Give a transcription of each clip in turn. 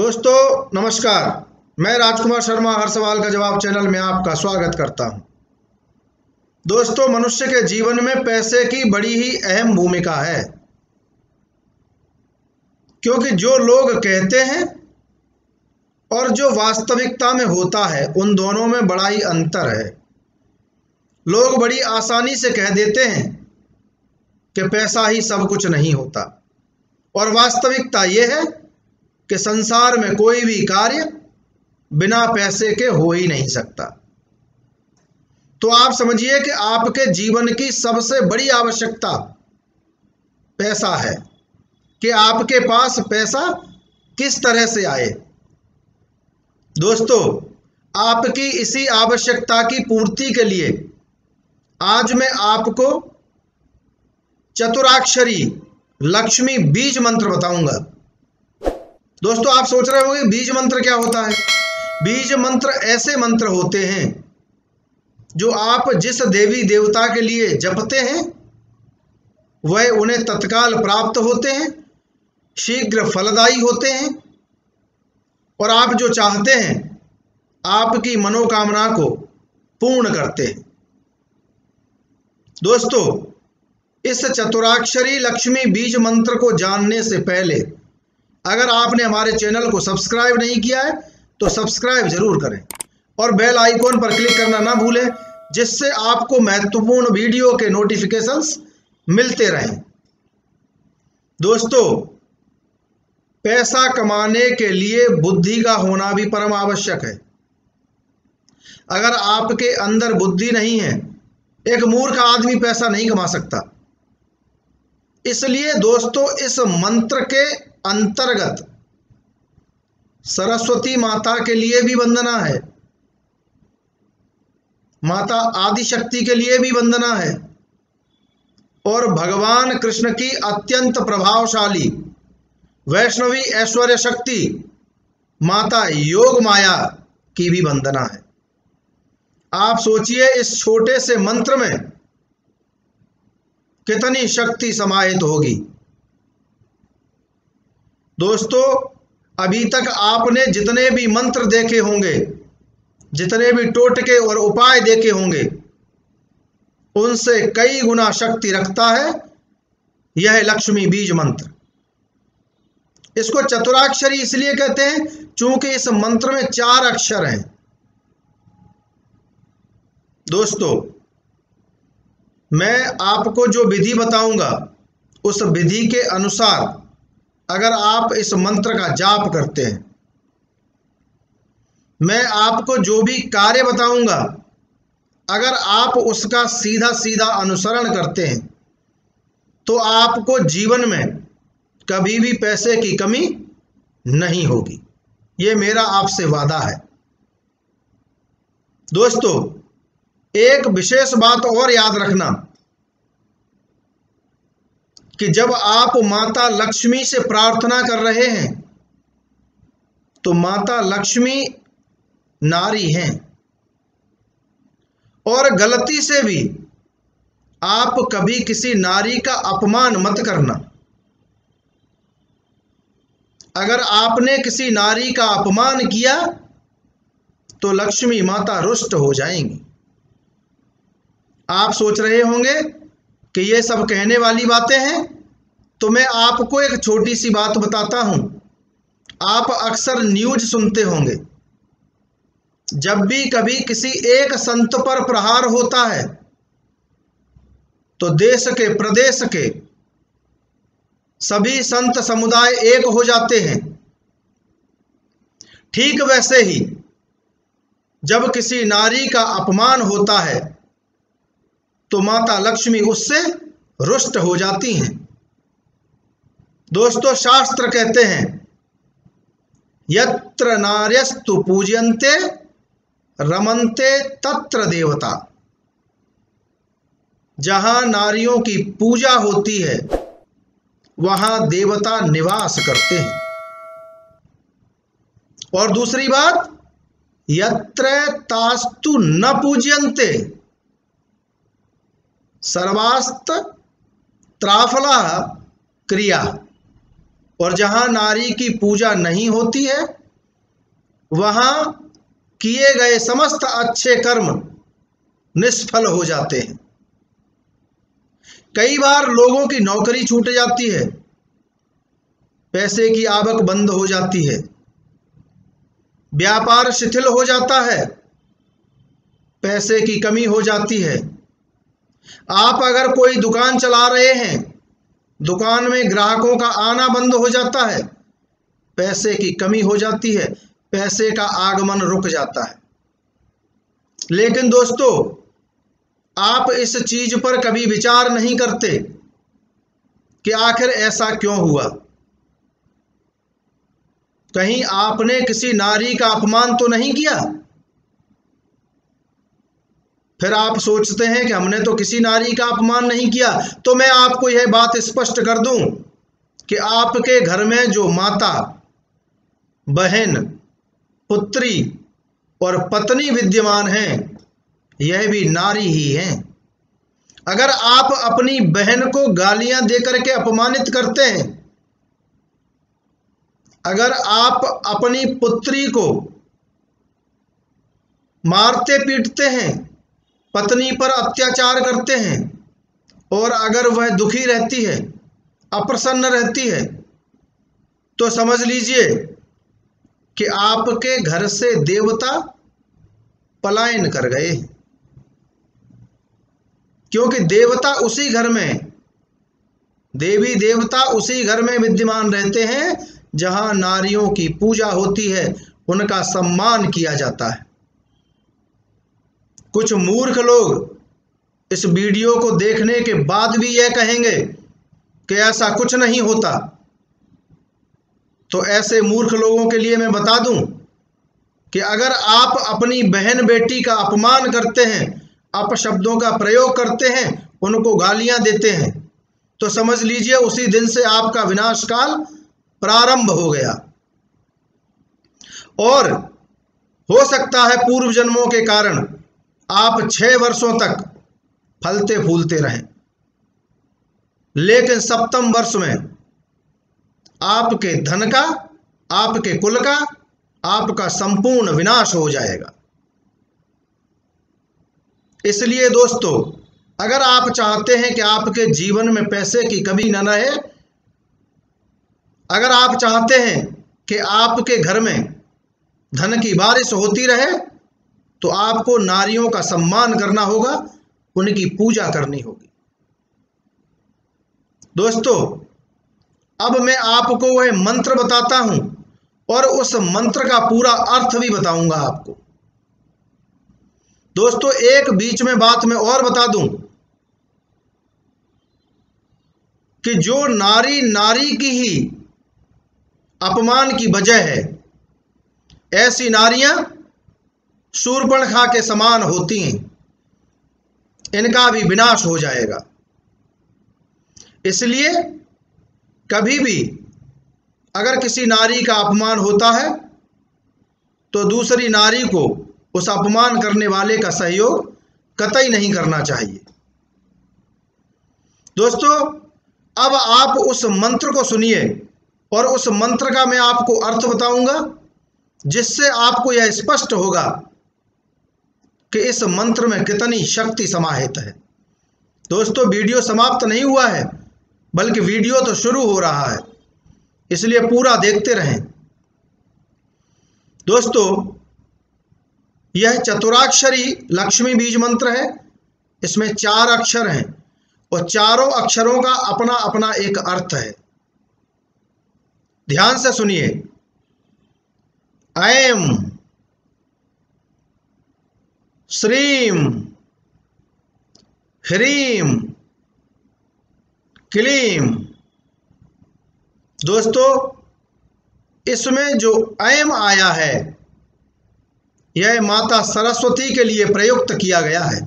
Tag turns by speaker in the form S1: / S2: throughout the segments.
S1: दोस्तों नमस्कार। मैं राजकुमार शर्मा हर सवाल का जवाब चैनल में आपका स्वागत करता हूं। दोस्तों, मनुष्य के जीवन में पैसे की बड़ी ही अहम भूमिका है, क्योंकि जो लोग कहते हैं और जो वास्तविकता में होता है उन दोनों में बड़ा ही अंतर है। लोग बड़ी आसानी से कह देते हैं कि पैसा ही सब कुछ नहीं होता, और वास्तविकता यह है कि संसार में कोई भी कार्य बिना पैसे के हो ही नहीं सकता। तो आप समझिए कि आपके जीवन की सबसे बड़ी आवश्यकता पैसा है कि आपके पास पैसा किस तरह से आए। दोस्तों, आपकी इसी आवश्यकता की पूर्ति के लिए आज मैं आपको चतुराक्षरी लक्ष्मी बीज मंत्र बताऊंगा। दोस्तों, आप सोच रहे होंगे बीज मंत्र क्या होता है। बीज मंत्र ऐसे मंत्र होते हैं जो आप जिस देवी देवता के लिए जपते हैं वह उन्हें तत्काल प्राप्त होते हैं, शीघ्र फलदायी होते हैं, और आप जो चाहते हैं आपकी मनोकामना को पूर्ण करते हैं। दोस्तों, इस चतुराक्षरी लक्ष्मी बीज मंत्र को जानने से पहले अगर आपने हमारे चैनल को सब्सक्राइब नहीं किया है तो सब्सक्राइब जरूर करें और बेल आइकॉन पर क्लिक करना ना भूलें, जिससे आपको महत्वपूर्ण वीडियो के नोटिफिकेशंस मिलते रहें। दोस्तों, पैसा कमाने के लिए बुद्धि का होना भी परम आवश्यक है। अगर आपके अंदर बुद्धि नहीं है, एक मूर्ख आदमी पैसा नहीं कमा सकता। इसलिए दोस्तों, इस मंत्र के अंतर्गत सरस्वती माता के लिए भी वंदना है, माता आदिशक्ति के लिए भी वंदना है, और भगवान कृष्ण की अत्यंत प्रभावशाली वैष्णवी ऐश्वर्य शक्ति माता योग माया की भी वंदना है। आप सोचिए इस छोटे से मंत्र में कितनी शक्ति समाहित होगी। दोस्तों, अभी तक आपने जितने भी मंत्र देखे होंगे, जितने भी टोटके और उपाय देखे होंगे, उनसे कई गुना शक्ति रखता है यह लक्ष्मी बीज मंत्र। इसको चतुराक्षरी इसलिए कहते हैं क्योंकि इस मंत्र में 4 अक्षर हैं। दोस्तों, मैं आपको जो विधि बताऊंगा उस विधि के अनुसार अगर आप इस मंत्र का जाप करते हैं, मैं आपको जो भी कार्य बताऊंगा अगर आप उसका सीधा सीधा अनुसरण करते हैं तो आपको जीवन में कभी भी पैसे की कमी नहीं होगी। ये मेरा आपसे वादा है। दोस्तों, एक विशेष बात और याद रखना कि जब आप माता लक्ष्मी से प्रार्थना कर रहे हैं तो माता लक्ष्मी नारी हैं, और गलती से भी आप कभी किसी नारी का अपमान मत करना। अगर आपने किसी नारी का अपमान किया तो लक्ष्मी माता रुष्ट हो जाएंगी। आप सोच रहे होंगे कि ये सब कहने वाली बातें हैं, तो मैं आपको एक छोटी सी बात बताता हूं। आप अक्सर न्यूज़ सुनते होंगे, जब भी कभी किसी एक संत पर प्रहार होता है तो देश के प्रदेश के सभी संत समुदाय एक हो जाते हैं। ठीक वैसे ही जब किसी नारी का अपमान होता है तो माता लक्ष्मी उससे रुष्ट हो जाती हैं। दोस्तों, शास्त्र कहते हैं यत्र नार्यस्तु पूज्यन्ते रमन्ते तत्र देवता। जहां नारियों की पूजा होती है वहां देवता निवास करते हैं। और दूसरी बात, यत्र तास्तु न पूज्यन्ते सर्वास्त त्राफला क्रिया। और जहां नारी की पूजा नहीं होती है वहां किए गए समस्त अच्छे कर्म निष्फल हो जाते हैं। कई बार लोगों की नौकरी छूट जाती है, पैसे की आवक बंद हो जाती है, व्यापार शिथिल हो जाता है, पैसे की कमी हो जाती है। आप अगर कोई दुकान चला रहे हैं, दुकान में ग्राहकों का आना बंद हो जाता है, पैसे की कमी हो जाती है, पैसे का आगमन रुक जाता है। लेकिन दोस्तों, आप इस चीज पर कभी विचार नहीं करते कि आखिर ऐसा क्यों हुआ। कहीं आपने किसी नारी का अपमान तो नहीं किया? फिर आप सोचते हैं कि हमने तो किसी नारी का अपमान नहीं किया। तो मैं आपको यह बात स्पष्ट कर दूं कि आपके घर में जो माता, बहन, पुत्री और पत्नी विद्यमान हैं, यह भी नारी ही हैं। अगर आप अपनी बहन को गालियां देकर के अपमानित करते हैं, अगर आप अपनी पुत्री को मारते पीटते हैं, पत्नी पर अत्याचार करते हैं, और अगर वह दुखी रहती है, अप्रसन्न रहती है, तो समझ लीजिए कि आपके घर से देवता पलायन कर गए। क्योंकि देवता उसी घर में, देवी देवता उसी घर में विद्यमान रहते हैं जहां नारियों की पूजा होती है, उनका सम्मान किया जाता है। कुछ मूर्ख लोग इस वीडियो को देखने के बाद भी यह कहेंगे कि ऐसा कुछ नहीं होता। तो ऐसे मूर्ख लोगों के लिए मैं बता दूं कि अगर आप अपनी बहन बेटी का अपमान करते हैं, अपशब्दों का प्रयोग करते हैं, उनको गालियां देते हैं, तो समझ लीजिए उसी दिन से आपका विनाश काल प्रारंभ हो गया। और हो सकता है पूर्व जन्मों के कारण आप 6 वर्षों तक फलते फूलते रहें, लेकिन सप्तम वर्ष में आपके धन का, आपके कुल का, आपका संपूर्ण विनाश हो जाएगा। इसलिए दोस्तों, अगर आप चाहते हैं कि आपके जीवन में पैसे की कमी न रहे, अगर आप चाहते हैं कि आपके घर में धन की बारिश होती रहे, तो आपको नारियों का सम्मान करना होगा, उनकी पूजा करनी होगी। दोस्तों, अब मैं आपको वह मंत्र बताता हूं और उस मंत्र का पूरा अर्थ भी बताऊंगा आपको। दोस्तों, एक बीच में बात मैं और बता दूं कि जो नारी नारी की ही अपमान की वजह है, ऐसी नारियां शूर्पणखा के समान होती हैं, इनका भी विनाश हो जाएगा। इसलिए कभी भी अगर किसी नारी का अपमान होता है, तो दूसरी नारी को उस अपमान करने वाले का सहयोग कतई नहीं करना चाहिए। दोस्तों, अब आप उस मंत्र को सुनिए और उस मंत्र का मैं आपको अर्थ बताऊंगा, जिससे आपको यह स्पष्ट होगा कि इस मंत्र में कितनी शक्ति समाहित है। दोस्तों, वीडियो समाप्त नहीं हुआ है, बल्कि वीडियो तो शुरू हो रहा है, इसलिए पूरा देखते रहें। दोस्तों, यह चतुराक्षरी लक्ष्मी बीज मंत्र है। इसमें 4 अक्षर हैं और चारों अक्षरों का अपना अपना एक अर्थ है। ध्यान से सुनिए। ऐं श्रीं ह्रीं क्लीं। दोस्तों, इसमें जो ऐं आया है, यह माता सरस्वती के लिए प्रयुक्त किया गया है।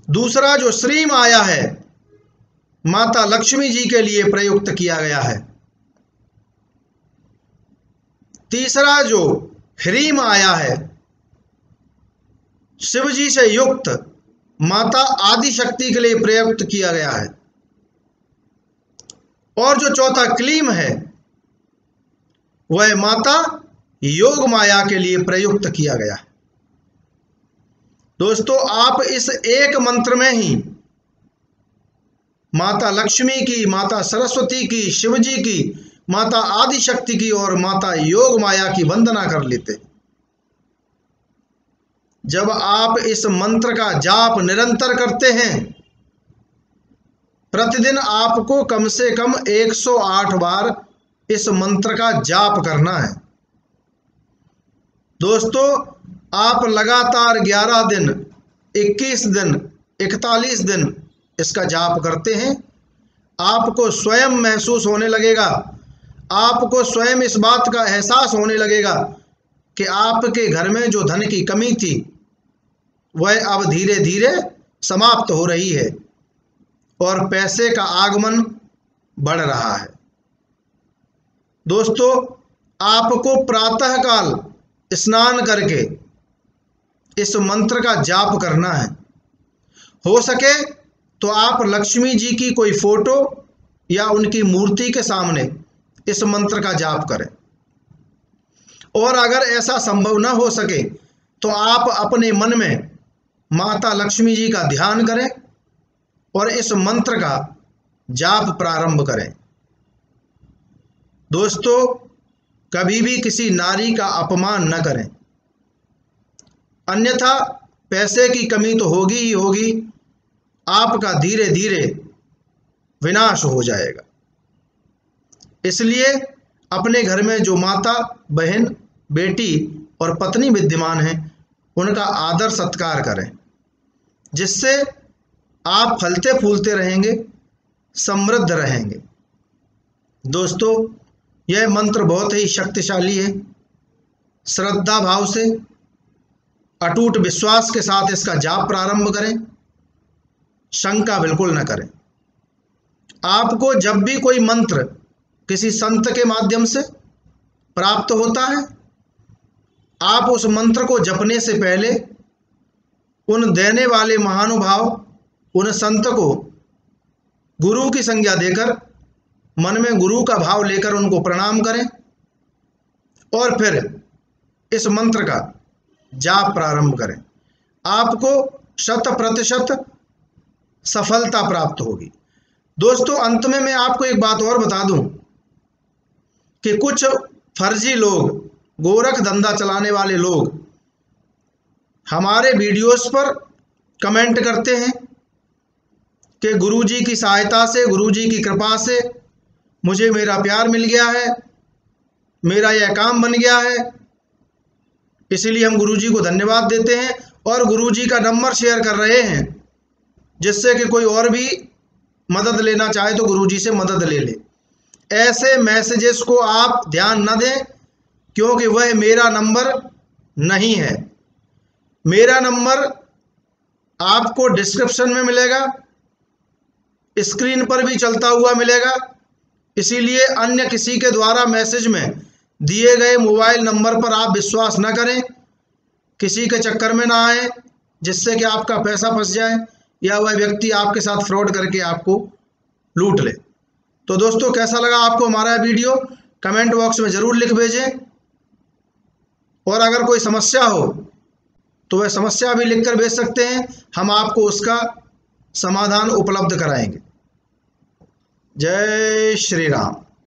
S1: दूसरा जो श्रीं आया है, माता लक्ष्मी जी के लिए प्रयुक्त किया गया है। तीसरा जो ह्रीं आया है, शिव जी से युक्त माता आदि शक्ति के लिए प्रयुक्त किया गया है। और जो चौथा क्लीं है, वह माता योग माया के लिए प्रयुक्त किया गया है। दोस्तों, आप इस एक मंत्र में ही माता लक्ष्मी की, माता सरस्वती की, शिव जी की, माता आदिशक्ति की और माता योग माया की वंदना कर लेते। जब आप इस मंत्र का जाप निरंतर करते हैं, प्रतिदिन आपको कम से कम 108 बार इस मंत्र का जाप करना है। दोस्तों, आप लगातार 11 दिन, 21 दिन, 41 दिन इसका जाप करते हैं, आपको स्वयं महसूस होने लगेगा, आपको स्वयं इस बात का एहसास होने लगेगा कि आपके घर में जो धन की कमी थी वह अब धीरे धीरे समाप्त हो रही है और पैसे का आगमन बढ़ रहा है। दोस्तों, आपको प्रातःकाल स्नान करके इस मंत्र का जाप करना है। हो सके तो आप लक्ष्मी जी की कोई फोटो या उनकी मूर्ति के सामने इस मंत्र का जाप करें, और अगर ऐसा संभव न हो सके तो आप अपने मन में माता लक्ष्मी जी का ध्यान करें और इस मंत्र का जाप प्रारंभ करें। दोस्तों, कभी भी किसी नारी का अपमान न करें, अन्यथा पैसे की कमी तो होगी ही होगी, आपका धीरे धीरे विनाश हो जाएगा। इसलिए अपने घर में जो माता, बहन, बेटी और पत्नी विद्यमान हैं, उनका आदर सत्कार करें, जिससे आप फलते फूलते रहेंगे, समृद्ध रहेंगे। दोस्तों, यह मंत्र बहुत ही शक्तिशाली है। श्रद्धा भाव से, अटूट विश्वास के साथ इसका जाप प्रारंभ करें, शंका बिल्कुल न करें। आपको जब भी कोई मंत्र किसी संत के माध्यम से प्राप्त होता है, आप उस मंत्र को जपने से पहले उन देने वाले महानुभाव, उन संत को गुरु की संज्ञा देकर मन में गुरु का भाव लेकर उनको प्रणाम करें और फिर इस मंत्र का जाप प्रारंभ करें। आपको 100% सफलता प्राप्त होगी। दोस्तों, अंत में मैं आपको एक बात और बता दूं कि कुछ फर्जी लोग, गोरख धंधा चलाने वाले लोग हमारे वीडियोस पर कमेंट करते हैं कि गुरुजी की सहायता से, गुरुजी की कृपा से मुझे मेरा प्यार मिल गया है, मेरा यह काम बन गया है, इसीलिए हम गुरुजी को धन्यवाद देते हैं और गुरुजी का नंबर शेयर कर रहे हैं, जिससे कि कोई और भी मदद लेना चाहे तो गुरुजी से मदद ले ले। ऐसे मैसेजेस को आप ध्यान न दें, क्योंकि वह मेरा नंबर नहीं है। मेरा नंबर आपको डिस्क्रिप्शन में मिलेगा, स्क्रीन पर भी चलता हुआ मिलेगा। इसीलिए अन्य किसी के द्वारा मैसेज में दिए गए मोबाइल नंबर पर आप विश्वास न करें, किसी के चक्कर में ना आए जिससे कि आपका पैसा फंस जाए या वह व्यक्ति आपके साथ फ्रॉड करके आपको लूट ले। तो दोस्तों, कैसा लगा आपको हमारा वीडियो, कमेंट बॉक्स में ज़रूर लिख भेजें, और अगर कोई समस्या हो तो वह समस्या भी लिखकर भेज सकते हैं, हम आपको उसका समाधान उपलब्ध कराएंगे। जय श्री राम।